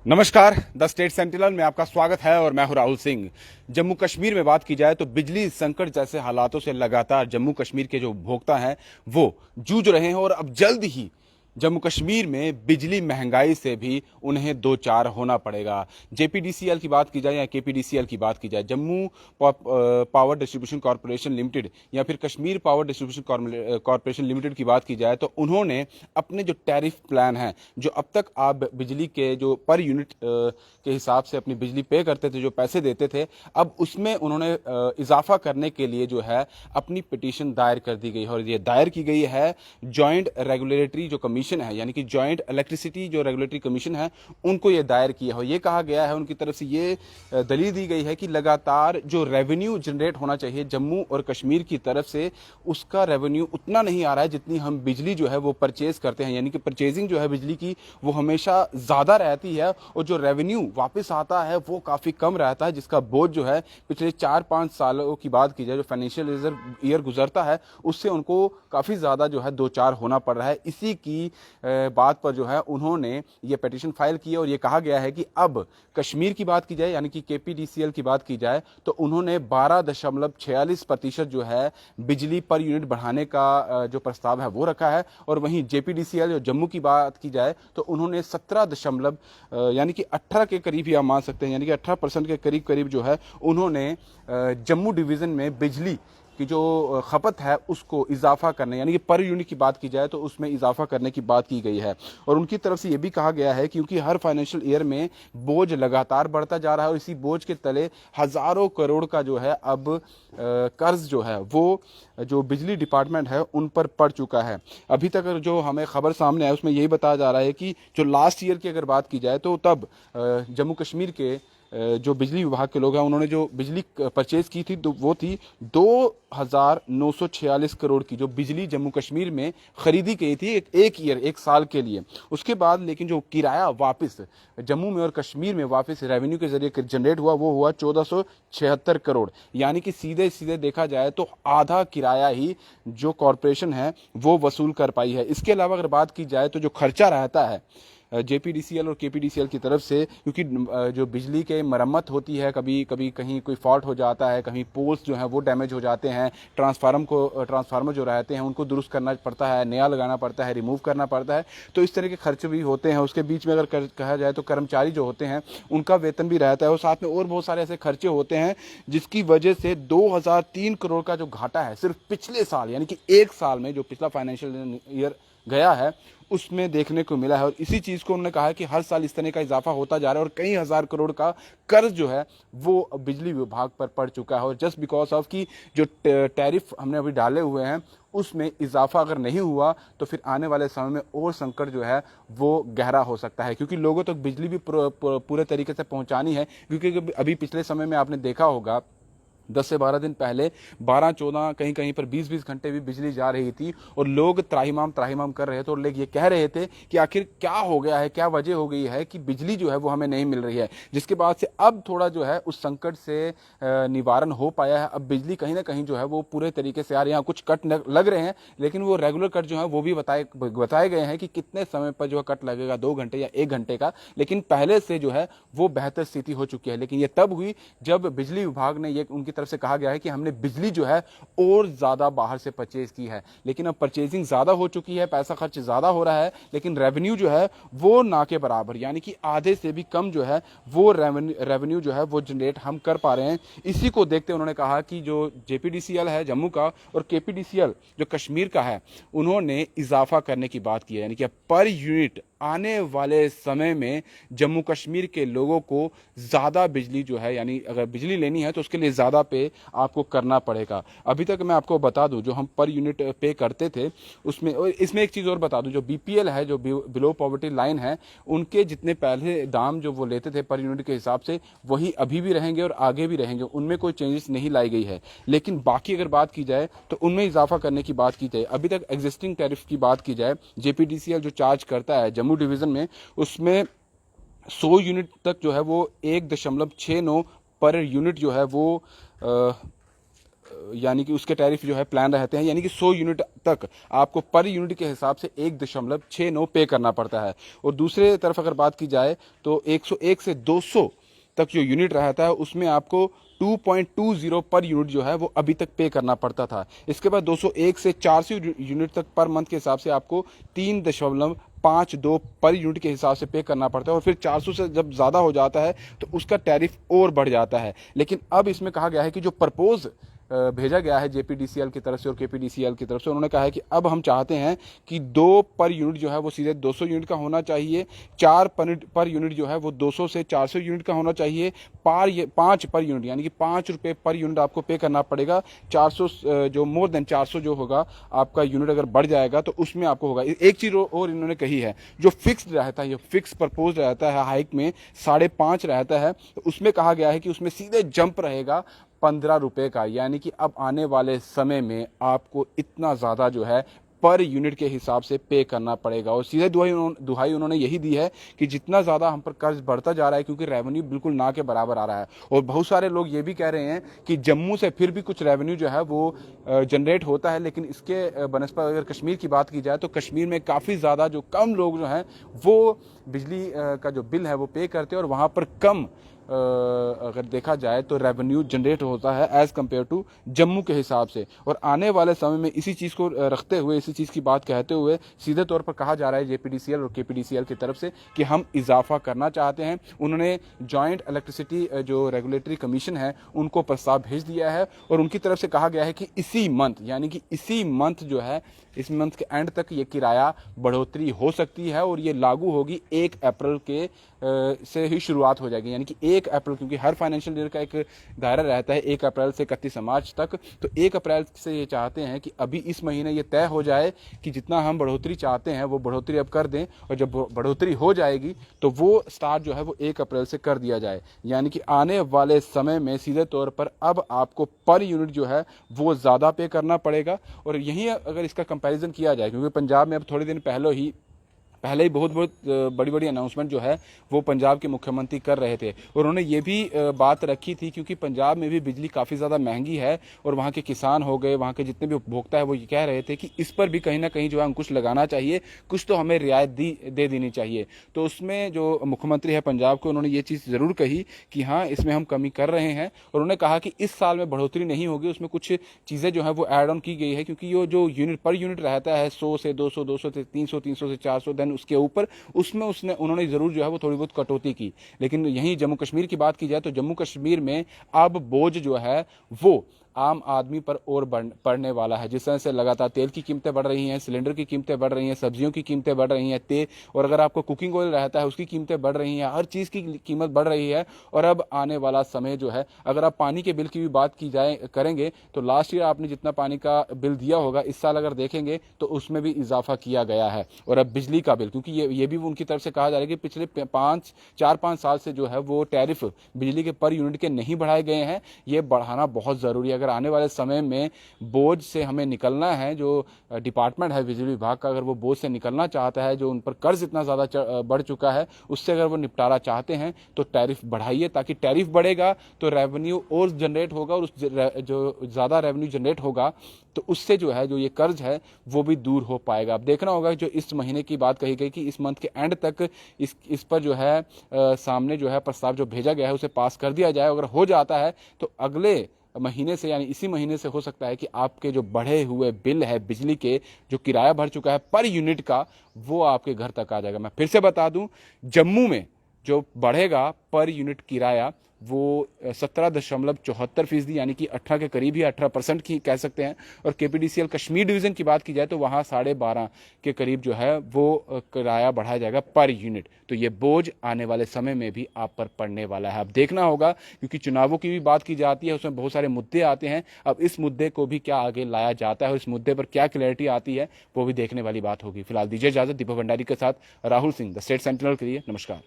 नमस्कार, the state sentinel में आपका स्वागत है और मैं हूं राहुल सिंह। जम्मू कश्मीर में बात की जाए तो बिजली संकट जैसे हालातों से लगातार जम्मू कश्मीर के जो उपभोक्ता हैं वो जूझ रहे हैं और अब जल्द ही जम्मू कश्मीर में बिजली महंगाई से भी उन्हें दो चार होना पड़ेगा। जेपीडीसीएल की बात की जाए या केपीडीसीएल की बात की जाए, Jammu power distribution corporation limited या फिर Kashmir power distribution corporation limited की बात की जाए तो उन्होंने अपने जो टैरिफ प्लान है, जो अब तक आप बिजली के जो पर यूनिट के हिसाब से अपनी बिजली पे करते थे, जो पैसे देते थे, अब उसमें उन्होंने इजाफा करने के लिए जो है अपनी पिटीशन दायर कर दी गई है। और ये दायर की गई है जॉइंट रेगुलेटरी जो कमीशन है, यानी कि जॉइंट इलेक्ट्रिसिटी जो रेगुलेटरी कमीशन है, उनको ये दायर किया है। ये कहा गया है, उनकी तरफ से ये दलील दी गई है कि लगातार जो रेवेन्यू जनरेट होना चाहिए जम्मू और कश्मीर की तरफ से, उसका रेवेन्यू उतना नहीं आ रहा है जितनी हम बिजली जो है वो परचेज करते हैं, यानी कि परचेजिंग जो है बिजली की वो हमेशा ज़्यादा रहती है और जो रेवेन्यू वापस आता है वो काफ़ी कम रहता है, जिसका बोझ जो है पिछले 4-5 सालों की बात की जाए, जो फाइनेंशियल ईयर गुजरता है उससे उनको काफ़ी ज़्यादा जो है दो चार होना पड़ रहा है। इसी की बात पर जो है उन्होंने ये पिटीशन फाइल की और ये कहा गया है कि अब कश्मीर की बात की जाए, यानी कि केपीडीसीएल की बात की जाए, तो उन्होंने 12.46% जो है बिजली पर यूनिट बढ़ाने का जो प्रस्ताव है वो रखा है। और वहीं जेपीडीसीएल जो जम्मू की बात की जाए तो उन्होंने 17 यानी कि 18 के करीब ही आप मान सकते हैं, यानी कि 18% के करीब करीब जो है उन्होंने जम्मू डिवीजन में बिजली की जो खपत है उसको इजाफा करने, यानी कि पर यूनिट की बात की जाए तो उसमें इजाफा करने की बात की गई है। और उनकी तरफ से ये भी कहा गया है क्योंकि हर फाइनेंशियल ईयर में बोझ लगातार बढ़ता जा रहा है और इसी बोझ के तले हजारों करोड़ का जो है अब कर्ज जो है वो जो बिजली डिपार्टमेंट है उन पर पड़ चुका है। अभी तक जो हमें खबर सामने है उसमें यही बताया जा रहा है कि जो लास्ट ईयर की अगर बात की जाए तो तब जम्मू कश्मीर के जो बिजली विभाग के लोग हैं उन्होंने जो बिजली परचेज की थी तो वो थी 2,946 करोड़ की जो बिजली जम्मू कश्मीर में खरीदी गई थी एक साल के लिए। उसके बाद लेकिन जो किराया वापस जम्मू में और कश्मीर में वापस रेवेन्यू के जरिए जनरेट हुआ वो हुआ 1476 करोड़, यानी कि सीधे सीधे देखा जाए तो आधा किराया ही जो कॉरपोरेशन है वो वसूल कर पाई है। इसके अलावा अगर बात की जाए तो जो खर्चा रहता है जेपीडीसीएल और केपीडीसीएल की तरफ से, क्योंकि जो बिजली के मरम्मत होती है, कभी कभी कहीं कोई फॉल्ट हो जाता है, कहीं पोल्स जो हैं वो डैमेज हो जाते हैं, ट्रांसफार्मर जो रहते हैं उनको दुरुस्त करना पड़ता है, नया लगाना पड़ता है, रिमूव करना पड़ता है, तो इस तरह के खर्च भी होते हैं। उसके बीच में अगर कहा जाए तो कर्मचारी जो होते हैं उनका वेतन भी रहता है और साथ में और बहुत सारे ऐसे खर्चे होते हैं जिसकी वजह से 2003 करोड़ का जो घाटा है सिर्फ पिछले साल, यानी कि एक साल में जो पिछला फाइनेंशियल ईयर गया है उसमें देखने को मिला है। और इसी चीज को उन्होंने कहा है कि हर साल इस तरह का इजाफा होता जा रहा है और कई हजार करोड़ का कर्ज जो है वो बिजली विभाग पर पड़ चुका है। और जस्ट बिकॉज ऑफ कि जो टैरिफ हमने अभी डाले हुए हैं उसमें इजाफा अगर नहीं हुआ तो फिर आने वाले समय में और संकट जो है वो गहरा हो सकता है, क्योंकि लोगों तक बिजली भी पूरे तरीके से पहुंचानी है। क्योंकि अभी पिछले समय में आपने देखा होगा 10 से 12 दिन पहले 12-14 कहीं कहीं पर 20-20 घंटे भी बिजली जा रही थी और लोग त्राहिमाम त्राहिमाम कर रहे थे और लोग ये कह रहे थे कि आखिर क्या हो गया है, क्या वजह हो गई है कि बिजली जो है वो हमें नहीं मिल रही है, जिसके बाद से अब थोड़ा जो है उस संकट से निवारण हो पाया है। अब बिजली कहीं ना कहीं जो है वो पूरे तरीके से आ रही है। यहाँ कुछ कट लग रहे हैं लेकिन वो रेगुलर कट जो है वो भी बताए गए हैं कि कितने समय पर जो है कट लगेगा, 2 घंटे या 1 घंटे का, लेकिन पहले से जो है वो बेहतर स्थिति हो चुकी है। लेकिन ये तब हुई जब बिजली विभाग ने ये उनकी तरफ से कहा गया है कि हमने बिजली जो है और ज्यादा बाहर से परचेज की है, लेकिन अब परचेजिंग ज्यादा हो चुकी है, पैसा खर्च ज्यादा हो रहा है, लेकिन रेवेन्यू जो है वो ना के बराबर, यानी कि आधे से भी कम जो है वो रेवेन्यू जो है वो जनरेट हम कर पा रहे हैं। इसी को देखते उन्होंने कहा कि जो जेपीडीसीएल है जम्मू का और केपीडीसीएल जो कश्मीर का है उन्होंने इजाफा करने की बात की है, यानी कि पर यूनिट आने वाले समय में जम्मू कश्मीर के लोगों को ज्यादा बिजली जो है, यानी अगर बिजली लेनी है तो उसके लिए ज्यादा पे आपको करना पड़ेगा। अभी तक मैं आपको बता दूं जो हम पर यूनिट पे करते थे उसमें, और इसमें एक चीज और बता दूं, जो बीपीएल है, जो बिलो पॉवर्टी लाइन है, उनके जितने पहले दाम जो वो लेते थे पर यूनिट के हिसाब से वही अभी भी रहेंगे और आगे भी रहेंगे, उनमें कोई चेंजेस नहीं लाई गई है। लेकिन बाकी अगर बात की जाए तो उनमें इजाफा करने की बात की जाए, अभी तक एग्जिस्टिंग टैरिफ की बात की जाए, जेपीडीसीएल जो चार्ज करता है जम्मू डिवीजन में उसमें 100 यूनिट तक जो है वो 1.69 पर यूनिट जो है वो यानी कि उसके टैरिफ जो है प्लान रहते हैं, यानी कि 100 यूनिट तक आपको पर यूनिट के हिसाब से 1.69 पे करना पड़ता है। और दूसरे तरफ अगर बात की जाए तो 101 से 200 तक जो यूनिट रहता है उसमें आपको 2.20 पर यूनिट जो है वो अभी तक पे करना पड़ता था। इसके बाद 201 से 400 यूनिट तक पर मंथ के हिसाब से आपको 3.52 पर यूनिट के हिसाब से पे करना पड़ता है। और फिर 400 से जब ज़्यादा हो जाता है तो उसका टैरिफ और बढ़ जाता है। लेकिन अब इसमें कहा गया है कि जो प्रपोज भेजा गया है जेपीडीसीएल की तरफ से और केपीडीसीएल की तरफ से, उन्होंने कहा है कि अब हम चाहते हैं कि 2 पर यूनिट जो है वो सीधे 200 यूनिट का होना चाहिए, 4 पर यूनिट जो है वो 200 से 400 यूनिट का होना चाहिए, 5 पर यूनिट यानी कि 5 रुपये पर यूनिट आपको पे करना पड़ेगा। 400 जो मोर देन 400 जो होगा आपका यूनिट अगर बढ़ जाएगा तो उसमें आपको होगा। एक चीज़ और इन्होंने कही है, जो फिक्स्ड रहता है, ये फिक्स प्रपोज रहता है हाइक में 5.5 रहता है, तो उसमें कहा गया है कि उसमें सीधे जंप रहेगा 15 रुपये का। यानी कि अब आने वाले समय में आपको इतना ज़्यादा जो है पर यूनिट के हिसाब से पे करना पड़ेगा। और सीधे दुहाई उन्होंने यही दी है कि जितना ज़्यादा हम पर कर्ज बढ़ता जा रहा है, क्योंकि रेवेन्यू बिल्कुल ना के बराबर आ रहा है। और बहुत सारे लोग ये भी कह रहे हैं कि जम्मू से फिर भी कुछ रेवेन्यू जो है वो जनरेट होता है, लेकिन इसके बनस्पत अगर कश्मीर की बात की जाए तो कश्मीर में काफ़ी ज़्यादा जो कम लोग जो हैं वो बिजली का जो बिल है वो पे करते हैं, और वहाँ पर कम अगर देखा जाए तो रेवेन्यू जनरेट होता है एज कम्पेयर टू जम्मू के हिसाब से। और आने वाले समय में इसी चीज़ को रखते हुए, इसी चीज़ की बात कहते हुए सीधे तौर पर कहा जा रहा है जेपीडीसीएल और केपीडीसीएल की तरफ से कि हम इजाफा करना चाहते हैं। उन्होंने जॉइंट इलेक्ट्रिसिटी जो रेगुलेटरी कमीशन है उनको प्रस्ताव भेज दिया है, और उनकी तरफ से कहा गया है कि इसी मंथ यानी कि इसी मंथ जो है, इस मंथ के एंड तक ये किराया बढ़ोतरी हो सकती है, और ये लागू होगी 1 अप्रैल के से ही शुरुआत हो जाएगी। यानी कि 1 अप्रैल, क्योंकि हर फाइनेंशियल ईयर का एक दायरा रहता है 1 अप्रैल से 31 मार्च तक, तो 1 अप्रैल से ये चाहते हैं कि अभी इस महीने ये तय हो जाए कि जितना हम बढ़ोतरी चाहते हैं वो बढ़ोतरी अब कर दें, और जब बढ़ोतरी हो जाएगी तो वो स्टार्ट जो है वो 1 अप्रैल से कर दिया जाए। यानी कि आने वाले समय में सीधे तौर पर अब आपको पर यूनिट जो है वो ज़्यादा पे करना पड़ेगा। और यहीं अगर इसका कंपैरिजन किया जाए, क्योंकि पंजाब में अब थोड़े दिन पहले ही बहुत बड़ी बड़ी अनाउंसमेंट जो है वो पंजाब के मुख्यमंत्री कर रहे थे, और उन्होंने ये भी बात रखी थी, क्योंकि पंजाब में भी बिजली काफ़ी ज़्यादा महंगी है, और वहाँ के किसान हो गए, वहाँ के जितने भी उपभोक्ता है वो ये कह रहे थे कि इस पर भी कहीं ना कहीं जो है अंकुश लगाना चाहिए, कुछ तो हमें रियायत दे देनी चाहिए। तो उसमें जो मुख्यमंत्री है पंजाब को, उन्होंने ये चीज़ ज़रूर कही कि हाँ इसमें हम कमी कर रहे हैं, और उन्होंने कहा कि इस साल में बढ़ोतरी नहीं होगी, उसमें कुछ चीज़ें जो है वो ऐड ऑन की गई है, क्योंकि ये जो यूनिट पर यूनिट रहता है 100 से 200, 200 से 300, 300 से 400, देन उसके ऊपर उसमें उन्होंने जरूर जो है वो थोड़ी बहुत कटौती की। लेकिन यहीं जम्मू कश्मीर की बात की जाए तो जम्मू कश्मीर में अब बोझ जो है वो आम आदमी पर और पड़ने वाला है। जिस तरह से लगातार तेल की कीमतें बढ़ रही हैं, सिलेंडर की कीमतें बढ़ रही हैं, सब्जियों की कीमतें बढ़ रही हैं, और अगर आपको कुकिंग ऑयल रहता है उसकी कीमतें बढ़ रही हैं, हर चीज़ की कीमत बढ़ रही है। और अब आने वाला समय जो है, अगर आप पानी के बिल की भी बात की जाए करेंगे तो लास्ट ईयर आपने जितना पानी का बिल दिया होगा, इस साल अगर देखेंगे तो उसमें भी इजाफा किया गया है। और अब बिजली का बिल, क्योंकि ये भी उनकी तरफ से कहा जा रहा है कि पिछले 4-5 साल से जो है वो टैरिफ बिजली के पर यूनिट के नहीं बढ़ाए गए हैं, ये बढ़ाना बहुत ज़रूरी है। अगर आने वाले समय में बोझ से हमें निकलना है, जो डिपार्टमेंट है बिजली विभाग का, अगर वो बोझ से निकलना चाहता है, जो उन पर कर्ज इतना ज़्यादा बढ़ चुका है, उससे अगर वो निपटारा चाहते हैं तो टैरिफ बढ़ाइए, ताकि टैरिफ बढ़ेगा तो रेवेन्यू और जनरेट होगा, और जो ज़्यादा रेवेन्यू जनरेट होगा तो उससे जो है जो ये कर्ज है वो भी दूर हो पाएगा। अब देखना होगा, जो इस महीने की बात कही गई कि इस मंथ के एंड तक इस पर जो है सामने जो है प्रस्ताव जो भेजा गया है उसे पास कर दिया जाए। अगर हो जाता है तो अगले महीने से, यानी इसी महीने से हो सकता है कि आपके जो बढ़े हुए बिल है बिजली के, जो किराया बढ़ चुका है पर यूनिट का, वो आपके घर तक आ जाएगा। मैं फिर से बता दूं, जम्मू में जो बढ़ेगा पर यूनिट किराया वो 17.74% यानी कि 18 के करीब ही 18% की कह सकते हैं। और केपीडीसीएल कश्मीर डिवीज़न की बात की जाए तो वहाँ 12.5 के करीब जो है वो किराया बढ़ाया जाएगा पर यूनिट। तो ये बोझ आने वाले समय में भी आप पर पड़ने वाला है। अब देखना होगा, क्योंकि चुनावों की भी बात की जाती है, उसमें बहुत सारे मुद्दे आते हैं। अब इस मुद्दे को भी क्या आगे लाया जाता है और इस मुद्दे पर क्या क्लैरिटी आती है, वो भी देखने वाली बात होगी। फिलहाल दीजिए इजाजत। दीपक भंडारी के साथ Rahul Singh, the state sentinel के लिए। नमस्कार।